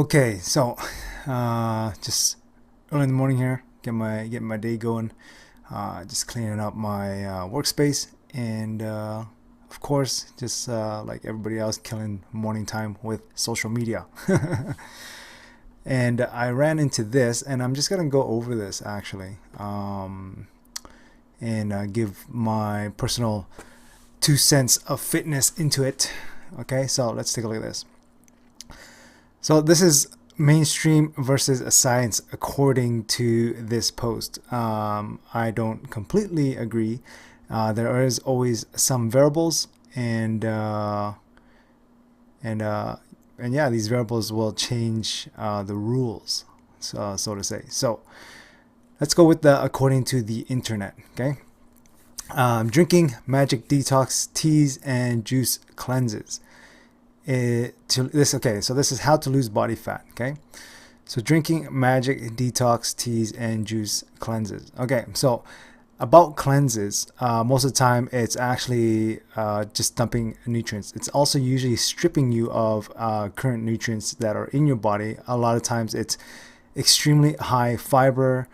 Okay, so just early in the morning here, getting my day going. Just cleaning up my workspace, and of course, just like everybody else, killing morning time with social media. And I ran into this, and I'm just gonna go over this actually, and give my personal 2 cents of fitness into it. Okay, so let's take a look at this. So this is mainstream versus a science according to this post. I don't completely agree. There is always some variables, and yeah, these variables will change the rules, so to say. So let's go with the according to the internet. Okay, drinking magic detox teas and juice cleanses. So this is how to lose body fat. Okay, so drinking magic detox teas and juice cleanses. Okay, so about cleanses, most of the time it's actually just dumping nutrients. It's also usually stripping you of current nutrients that are in your body. A lot of times it's extremely high fiber,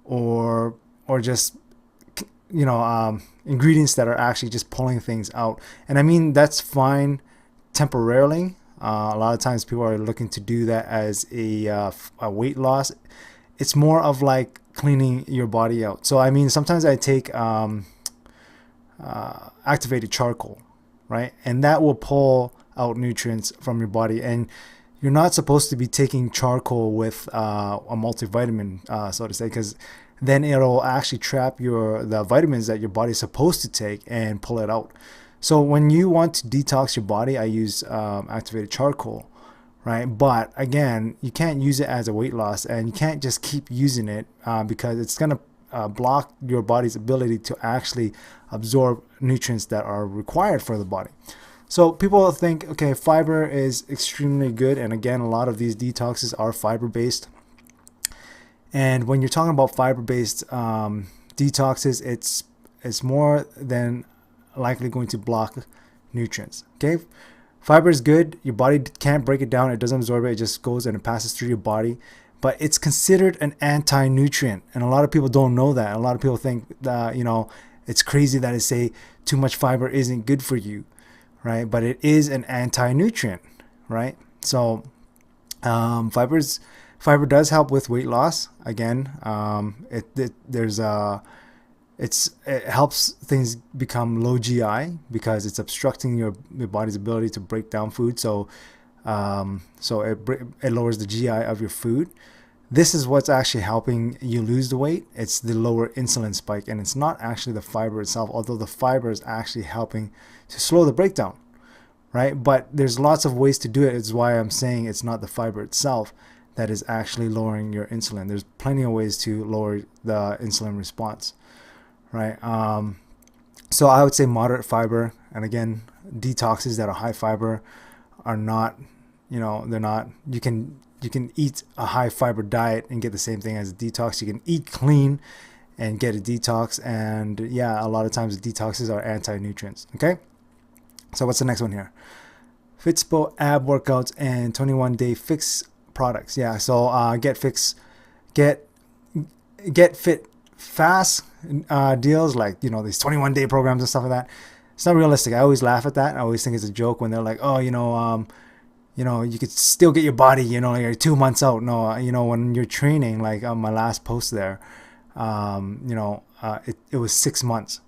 or just ingredients that are actually just pulling things out. And I mean, that's fine temporarily. A lot of times people are looking to do that as a weight loss. It's more of like cleaning your body out. So I mean, sometimes I take activated charcoal, right? And that will pull out nutrients from your body. And you're not supposed to be taking charcoal with a multivitamin, so to say, because then it'll actually trap the vitamins that your body's supposed to take and pull it out. So when you want to detox your body, I use activated charcoal, right? But again, you can't use it as a weight loss, and you can't just keep using it because it's going to block your body's ability to actually absorb nutrients that are required for the body. So people think, okay, fiber is extremely good. And again, a lot of these detoxes are fiber-based. And when you're talking about fiber-based detoxes, it's more than likely going to block nutrients. Okay, fiber is good. Your body can't break it down. It doesn't absorb it. It just goes and it passes through your body. But it's considered an anti-nutrient, and a lot of people don't know that. A lot of people think that it's crazy that I say too much fiber isn't good for you, right? But it is an anti-nutrient, right? So fiber does help with weight loss. Again, it helps things become low GI because it's obstructing your body's ability to break down food. So it lowers the GI of your food. This is what's actually helping you lose the weight. It's the lower insulin spike, and it's not actually the fiber itself, although the fiber is actually helping to slow the breakdown, right? But there's lots of ways to do it. It's why I'm saying it's not the fiber itself that is actually lowering your insulin. There's plenty of ways to lower the insulin response, right? So I would say moderate fiber. And again, detoxes that are high fiber are not, they're not, you can eat a high fiber diet and get the same thing as a detox. You can eat clean and get a detox. And yeah, a lot of times detoxes are anti-nutrients. Okay, so what's the next one here? Fitspo ab workouts and 21-day fix products. Yeah, so get fit fast deals, like these 21-day programs and stuff like that. It's not realistic. I always laugh at that. I always think it's a joke when they're like, oh, you could still get your body, you're 2 months out. No, when you're training, like on my last post there, it was 6 months,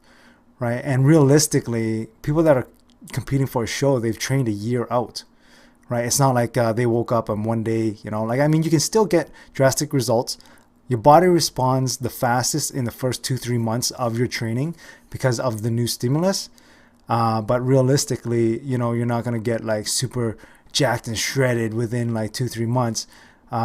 right? And realistically, people that are competing for a show, they've trained a year out, right? It's not like they woke up and one day, you can still get drastic results. Your body responds the fastest in the first 2-3 months of your training because of the new stimulus. But realistically, you're not going to get like super jacked and shredded within like 2-3 months.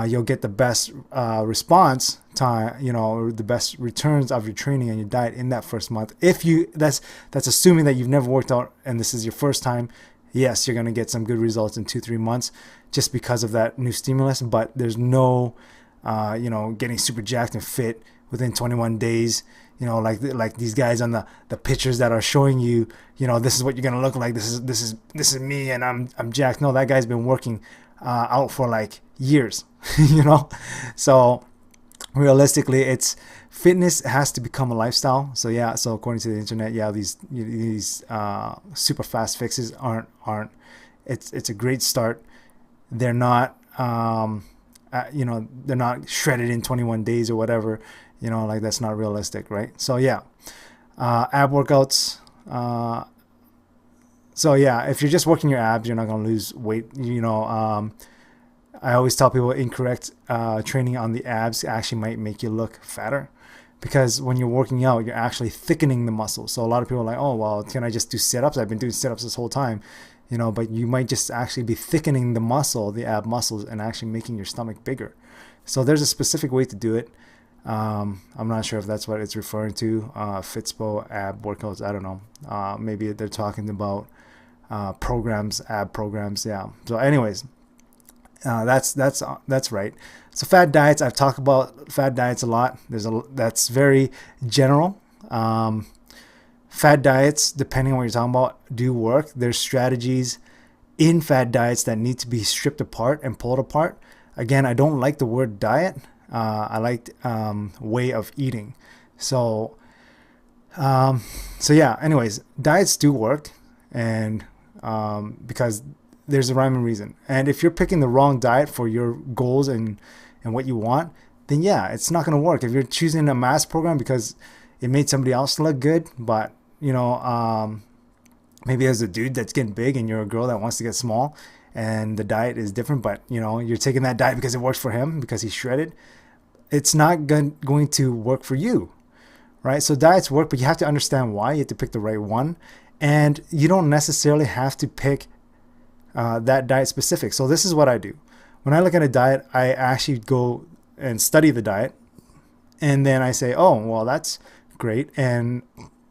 You'll get the best response time, the best returns of your training and your diet in that first month. That's assuming that you've never worked out and this is your first time. Yes, you're going to get some good results in 2-3 months just because of that new stimulus. But there's no getting super jacked and fit within 21 days. Like these guys on the pictures that are showing you, this is what you're gonna look like. This is me, and I'm jacked. No, that guy's been working out for like years, you know. So realistically, it's fitness has to become a lifestyle. So yeah, so according to the internet, yeah, these super fast fixes aren't. It's a great start. They're not they're not shredded in 21 days or whatever. Like that's not realistic, right? So yeah, ab workouts. So yeah, if you're just working your abs, you're not gonna lose weight. I always tell people incorrect training on the abs actually might make you look fatter, because when you're working out, you're actually thickening the muscle. So a lot of people are like, oh, well, can I just do sit-ups? I've been doing sit-ups this whole time, but you might just actually be thickening the muscle, the ab muscles, and actually making your stomach bigger. So there's a specific way to do it. I'm not sure if that's what it's referring to. Fitspo ab workouts. I don't know. Maybe they're talking about programs, ab programs. Yeah. So anyways, that's right. So fad diets, I've talked about fad diets a lot. That's very general. Fad diets, depending on what you're talking about, do work. There's strategies in fad diets that need to be stripped apart and pulled apart. Again, I don't like the word diet. I like way of eating. So yeah. Anyways, diets do work, and because there's a rhyme and reason. And if you're picking the wrong diet for your goals and what you want, then yeah, it's not going to work. If you're choosing a mass program because it made somebody else look good, but maybe as a dude that's getting big and you're a girl that wants to get small, and the diet is different, but you're taking that diet because it works for him because he's shredded, it's not going to work for you, right? So diets work, but you have to understand why. You have to pick the right one, and you don't necessarily have to pick that diet specific. So this is what I do. When I look at a diet, I actually go and study the diet, and then I say, oh, well, that's great. And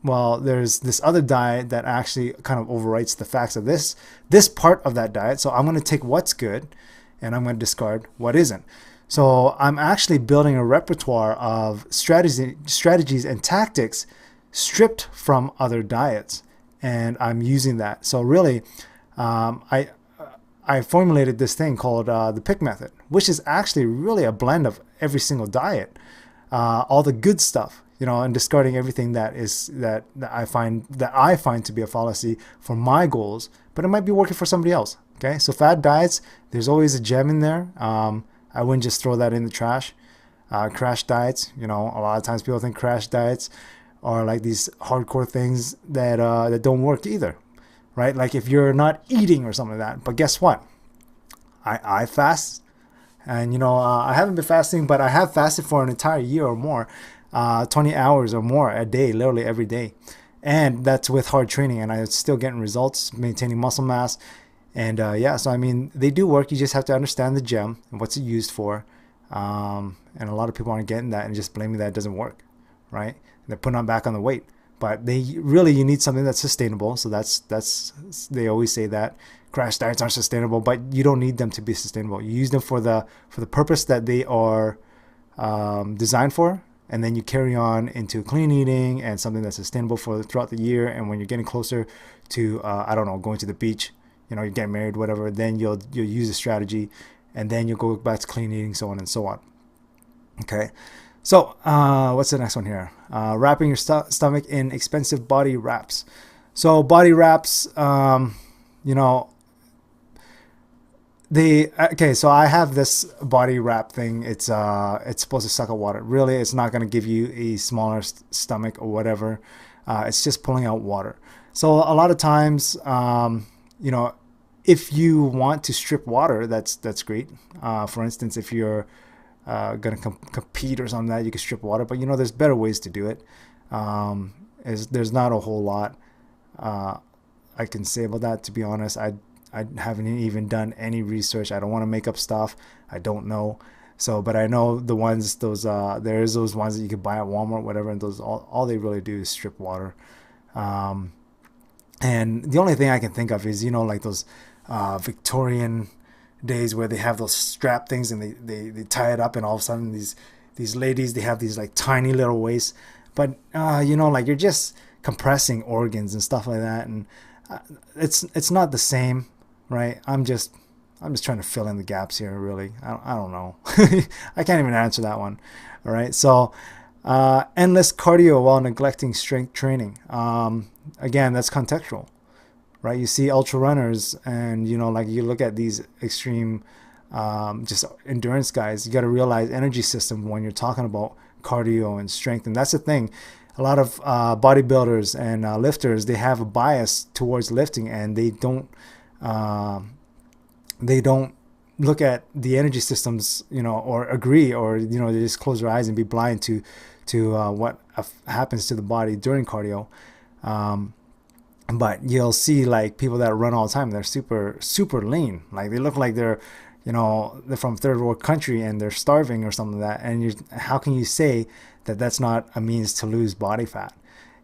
well, there's this other diet that actually kind of overwrites the facts of this part of that diet. So I'm going to take what's good and I'm going to discard what isn't. So I'm actually building a repertoire of strategies and tactics stripped from other diets, and I'm using that. So really, I formulated this thing called the PICK method, which is actually really a blend of every single diet, all the good stuff, and discarding everything that I find to be a fallacy for my goals, but it might be working for somebody else. Okay, so fad diets, there's always a gem in there. I wouldn't just throw that in the trash. Crash diets, a lot of times people think crash diets are like these hardcore things that don't work either. Right? Like if you're not eating or something like that. But guess what? I fast. And, I haven't been fasting, but I have fasted for an entire year or more, 20 hours or more a day, literally every day. And that's with hard training. And I'm still getting results, maintaining muscle mass. And so, I mean, they do work. You just have to understand the gem and what's it used for. And a lot of people aren't getting that and just blaming that it doesn't work. Right? And they're putting on back on the weight. But you need something that's sustainable. So that's they always say that crash diets aren't sustainable, but you don't need them to be sustainable. You use them for the purpose that they are designed for, and then you carry on into clean eating and something that's sustainable for throughout the year. And when you're getting closer to going to the beach, you're getting married, whatever, then you'll use a strategy, and then you'll go back to clean eating, so on and so on. Okay. So, what's the next one here? Wrapping your stomach in expensive body wraps. So, body wraps, so I have this body wrap thing. It's supposed to suck up water. Really, it's not going to give you a smaller stomach or whatever. It's just pulling out water. So, a lot of times, if you want to strip water, that's great. For instance, if you're going to compete or something, that you can strip water, but there's better ways to do it. There's not a whole lot I can say about that, to be honest. I haven't even done any research. I don't want to make up stuff. I don't know. So, but I know the ones, there's those ones that you can buy at Walmart, whatever, and those all they really do is strip water. And the only thing I can think of is like those Victorian days where they have those strap things and they tie it up, and all of a sudden these ladies, they have these like tiny little waists, but like you're just compressing organs and stuff like that, and it's not the same, right? I'm just I'm just trying to fill in the gaps here, really. I don't know. I can't even answer that one. All right. So, endless cardio while neglecting strength training. Again, that's contextual, right? You see ultra runners, and like you look at these extreme, just endurance guys. You got to realize energy system when you're talking about cardio and strength, and that's the thing. A lot of bodybuilders and lifters, they have a bias towards lifting, and they don't look at the energy systems, or agree, or they just close their eyes and be blind to what happens to the body during cardio. But you'll see like people that run all the time, they're super super lean, like they look like they're from third world country and they're starving or something like that. And how can you say that that's not a means to lose body fat?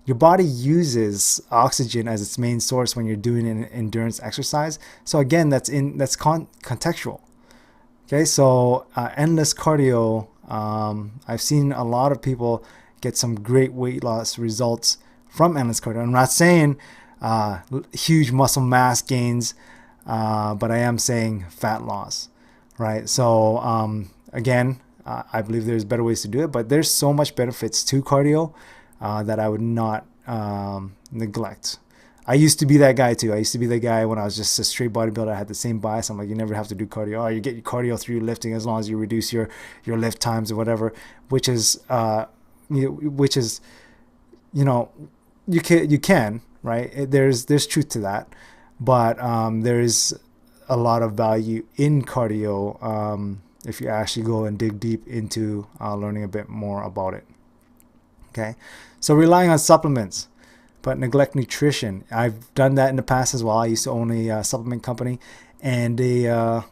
Your body uses oxygen as its main source when you're doing an endurance exercise. So again, that's contextual. Okay, so endless cardio. I've seen a lot of people get some great weight loss results from endless cardio. I'm not saying huge muscle mass gains, but I am saying fat loss, right? So again, I believe there's better ways to do it, but there's so much benefits to cardio that I would not neglect. I used to be that guy too. I used to be the guy when I was just a straight bodybuilder. I had the same bias. I'm like, you never have to do cardio. Oh, you get your cardio through lifting as long as you reduce your lift times or whatever, which is you can, right? There's truth to that, but there's a lot of value in cardio if you actually go and dig deep into learning a bit more about it. Okay, so relying on supplements but neglect nutrition. I've done that in the past as well. I used to own a supplement company, and I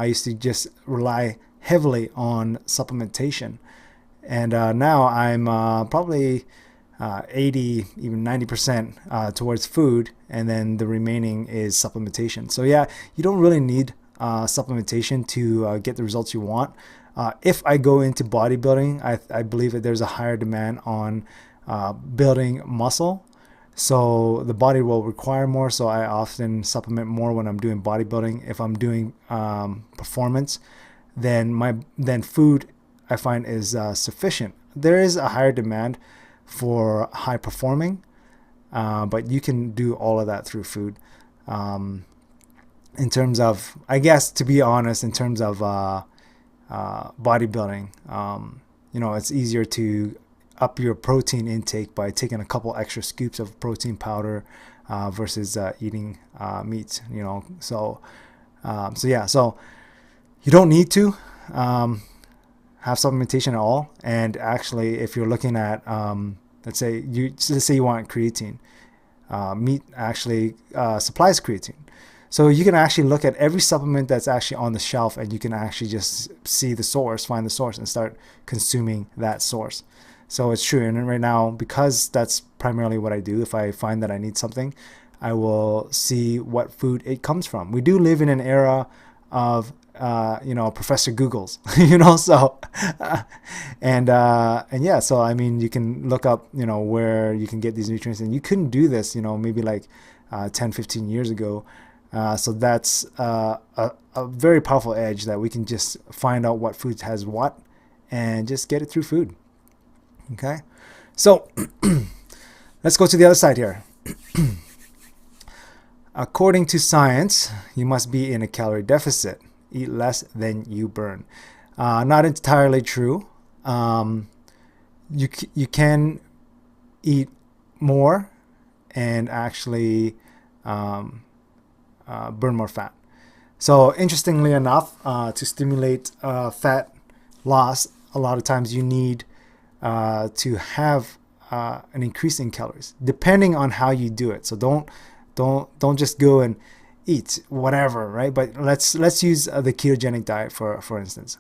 used to just rely heavily on supplementation. And now I'm probably 80, even 90% towards food, and then the remaining is supplementation. So yeah, you don't really need supplementation to get the results you want. If I go into bodybuilding, I believe that there's a higher demand on building muscle, so the body will require more. So I often supplement more when I'm doing bodybuilding. If I'm doing performance, then food I find is sufficient. There is a higher demand for high performing, but you can do all of that through food. In terms of, I guess, to be honest, in terms of bodybuilding, it's easier to up your protein intake by taking a couple extra scoops of protein powder versus eating meat. So you don't need to have supplementation at all. And actually, if you're looking at let's say you want creatine, meat actually supplies creatine. So you can actually look at every supplement that's actually on the shelf, and you can actually just see the source, find the source, and start consuming that source. So it's true. And right now, because that's primarily what I do, if I find that I need something, I will see what food it comes from. We do live in an era of Professor Googles, so so I mean, you can look up where you can get these nutrients, and you couldn't do this maybe like 10-15 years ago. So that's a very powerful edge, that we can just find out what food has what and just get it through food. Okay, so let's go to the other side here. According to science, you must be in a calorie deficit. Eat less than you burn. Not entirely true. You can eat more and actually burn more fat. So interestingly enough, to stimulate fat loss, a lot of times you need to have an increase in calories, depending on how you do it. So don't just go and eat whatever, right? But let's use the ketogenic diet for instance.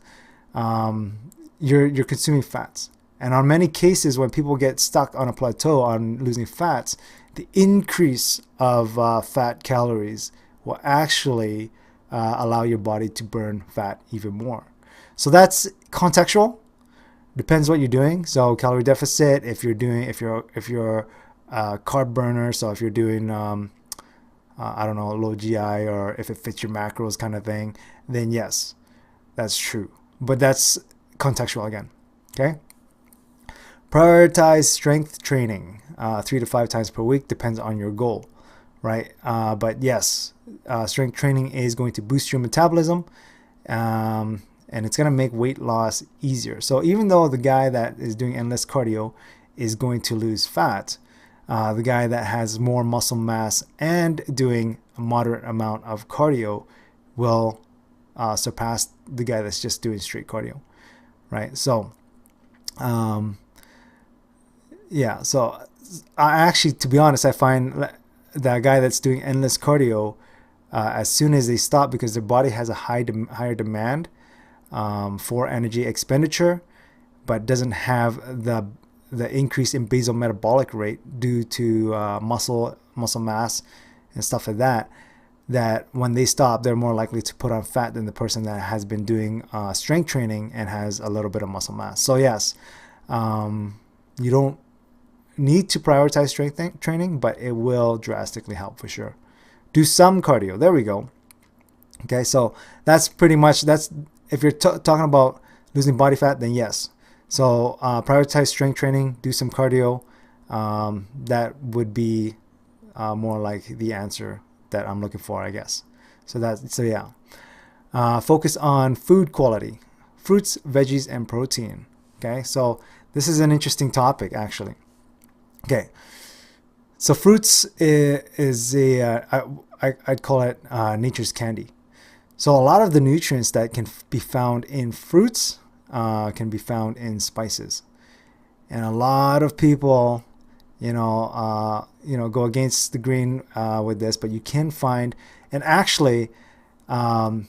You're consuming fats, and on many cases, when people get stuck on a plateau on losing fats, the increase of fat calories will actually allow your body to burn fat even more. So that's contextual. Depends what you're doing. So calorie deficit, if you're a carb burner, so if you're doing I don't know, low GI, or if it fits your macros kind of thing, then yes, that's true. But that's contextual again. Okay. Prioritize strength training 3 to 5 times per week, depends on your goal, right? But yes, strength training is going to boost your metabolism, and it's going to make weight loss easier. So even though the guy that is doing endless cardio is going to lose fat, the guy that has more muscle mass and doing a moderate amount of cardio will surpass the guy that's just doing straight cardio, right? So yeah, so I actually, to be honest, I find that guy that's doing endless cardio, as soon as they stop, because their body has a higher demand for energy expenditure, but doesn't have the increase in basal metabolic rate due to muscle mass and stuff like that, that when they stop, they're more likely to put on fat than the person that has been doing strength training and has a little bit of muscle mass. So yes, you don't need to prioritize strength training, but it will drastically help for sure. Do some cardio. There we go. Okay, so that's pretty much, that's if you're talking about losing body fat, then yes. So prioritize strength training, do some cardio. That would be more like the answer that I'm looking for, I guess. So yeah. Focus on food quality, fruits, veggies, and protein. Okay, so this is an interesting topic actually. Okay, so fruits is I'd call it nature's candy. So a lot of the nutrients that can be found in fruits can be found in spices, and a lot of people, go against the grain with this, but you can find, and actually, the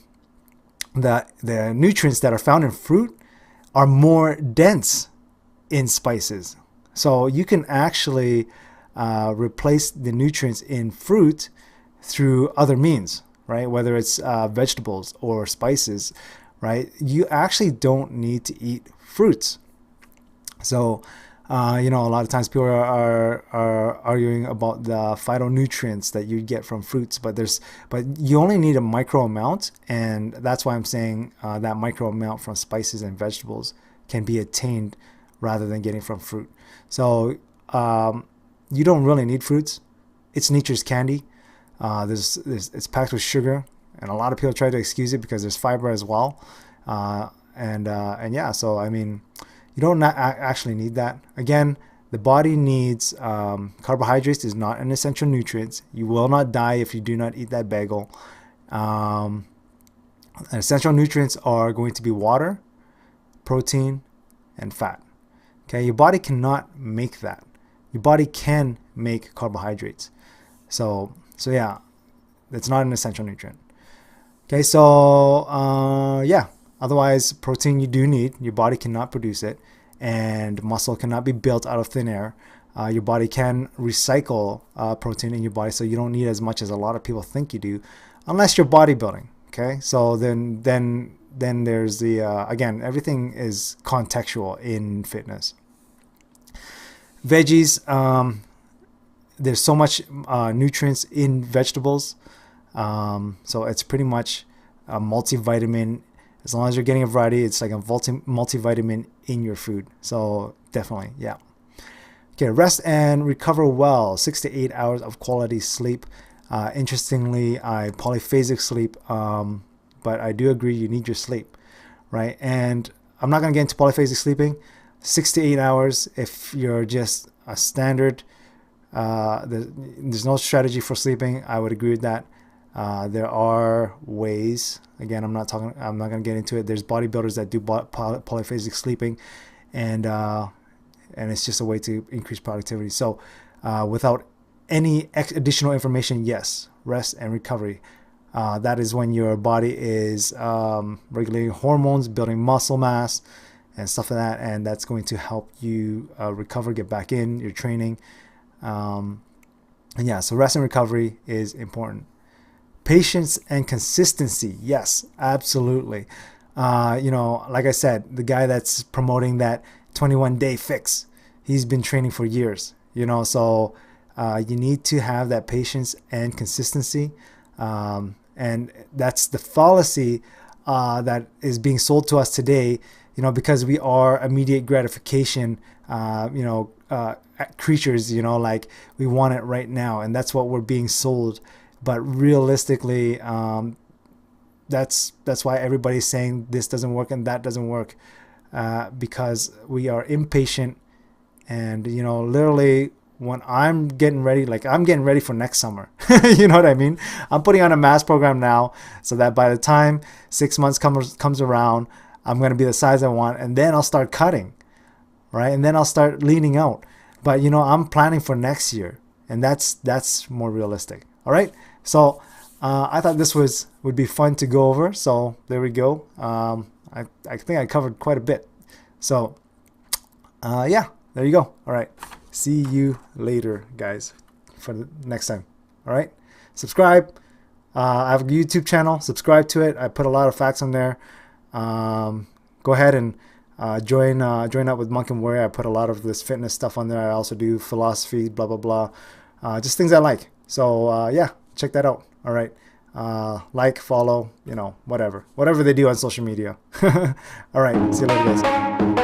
nutrients that are found in fruit are more dense in spices. So you can actually replace the nutrients in fruit through other means, right? Whether it's vegetables or spices, right? You actually don't need to eat fruits. So, a lot of times people are arguing about the phytonutrients that you get from fruits, but you only need a micro amount, and that's why I'm saying that micro amount from spices and vegetables can be attained rather than getting from fruit. So you don't really need fruits. It's nature's candy. It's packed with sugar, and a lot of people try to excuse it because there's fiber as well. And yeah, so I mean, you don't actually need that. Again, the body needs carbohydrates. Is not an essential nutrient. You will not die if you do not eat that bagel. Essential nutrients are going to be water, protein, and fat. Okay, your body cannot make that. Your body can make carbohydrates. So yeah, that's not an essential nutrient. Okay, so yeah. Otherwise, protein you do need. Your body cannot produce it, and muscle cannot be built out of thin air. Your body can recycle protein in your body, so you don't need as much as a lot of people think you do, unless you're bodybuilding. Okay, so then there's the again, everything is contextual in fitness. Veggies, there's so much nutrients in vegetables, so it's pretty much a multivitamin. As long as you're getting a variety, it's like a multivitamin in your food. So definitely, yeah. Okay, rest and recover well. 6 to 8 hours of quality sleep. Interestingly, I polyphasic sleep, but I do agree you need your sleep, right? And I'm not going to get into polyphasic sleeping. 6 to 8 hours if you're just a standard. There's no strategy for sleeping. I would agree with that. There are ways. Again, I'm not going to get into it. There's bodybuilders that do polyphasic sleeping, and it's just a way to increase productivity. So, without any additional information, yes, rest and recovery. That is when your body is regulating hormones, building muscle mass, and stuff like that, and that's going to help you recover, get back in your training. And yeah, so rest and recovery is important. Patience and consistency. Yes, absolutely. Like I said, the guy that's promoting that 21-day fix, he's been training for years, so You need to have that patience and consistency. And that's the fallacy that is being sold to us today, because we are immediate gratification, creatures, like we want it right now. And that's what we're being sold. But realistically, that's why everybody's saying this doesn't work and that doesn't work, because we are impatient. And literally, when I'm getting ready, like I'm getting ready for next summer, you know what I mean? I'm putting on a mass program now so that by the time 6 months comes around, I'm going to be the size I want, and then I'll start cutting, right? And then I'll start leaning out. But I'm planning for next year, and that's more realistic. All right. So I thought this would be fun to go over. So there we go. I think I covered quite a bit. So yeah, there you go. All right. See you later, guys, for the next time. All right. Subscribe. I have a YouTube channel. Subscribe to it. I put a lot of facts on there. Go ahead and join up with Monk and Warrior. I put a lot of this fitness stuff on there. I also do philosophy, blah blah blah, just things I like. So yeah, check that out. All right, like, follow, whatever they do on social media. All right, see you later, guys.